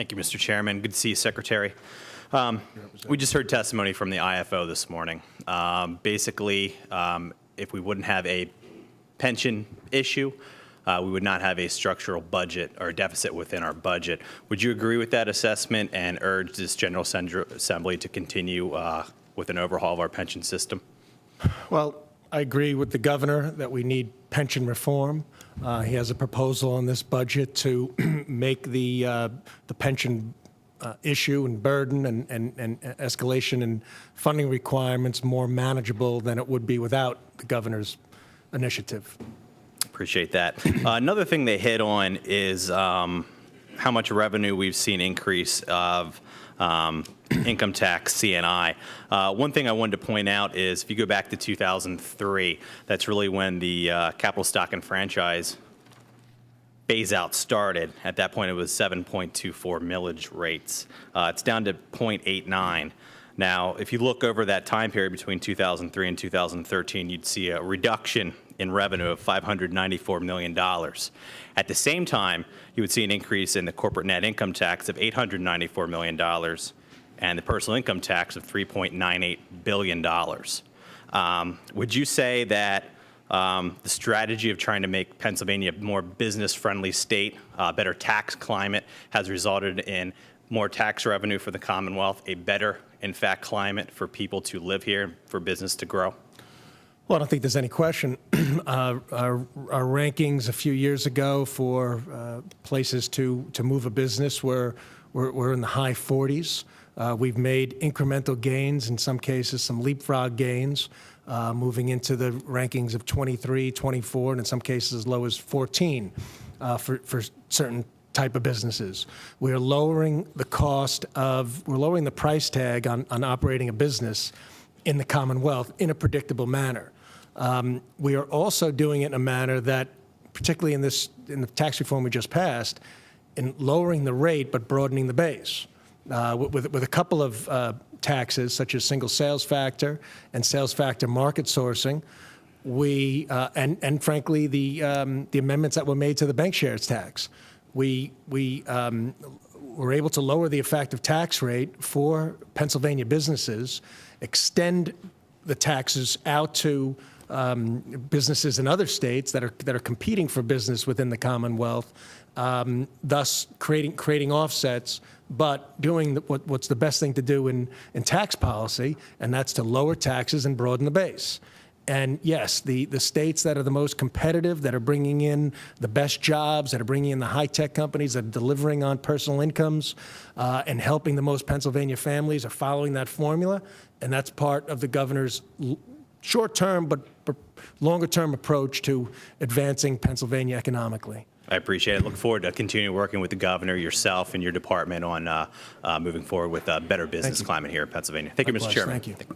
Thank you, Mr. Chairman. Good to see you, Secretary. We just heard testimony from the IFO this morning. Basically, if we wouldn't have a pension issue, we would not have a structural budget or deficit within our budget. Would you agree with that assessment and urge this General Assembly to continue with an overhaul of our pension system? Well, I agree with the governor that we need pension reform. He has a proposal on this budget to make the pension issue and burden and escalation and funding requirements more manageable than it would be without the governor's initiative. Appreciate that. Another thing they hit on is how much revenue we've seen increase of income tax CNI. One thing I wanted to point out is if you go back to 2003, that's really when the capital stock and franchise phase out started. At that point, it was 7.24 millage rates. It's down to 0.89. Now, if you look over that time period between 2003 and 2013, you'd see a reduction in revenue of $594 million. At the same time, you would see an increase in the corporate net income tax of $894 million and the personal income tax of $3.98 billion. Would you say that the strategy of trying to make Pennsylvania a more business-friendly state, better tax climate, has resulted in more tax revenue for the Commonwealth, a better, in fact, climate for people to live here, for business to grow? Well, I don't think there's any question. Our rankings a few years ago for places to move a business were in the high 40s. We've made incremental gains, in some cases some leapfrog gains, moving into the rankings of 23, 24, and in some cases as low as 14 for certain type of businesses. We're lowering the price tag on operating a business in the Commonwealth in a predictable manner. We are also doing it in a manner that, particularly in the tax reform we just passed, in lowering the rate but broadening the base. With a couple of taxes, such as single sales factor and sales factor market sourcing, we and frankly the amendments that were made to the bank shares tax, we were able to lower the effective tax rate for Pennsylvania businesses, extend the taxes out to businesses in other states that are competing for business within the Commonwealth, thus creating offsets, but doing what's the best thing to do in tax policy, and that's to lower taxes and broaden the base. And yes, the states that are the most competitive, that are bringing in the best jobs, that are bringing in the high-tech companies, that are delivering on personal incomes and helping the most Pennsylvania families are following that formula, and that's part of the governor's short-term but longer-term approach to advancing Pennsylvania economically. I appreciate it. Look forward to continuing working with the governor, yourself, and your department on moving forward with a better business climate here in Pennsylvania. Thank you, Mr. Chairman. Thank you.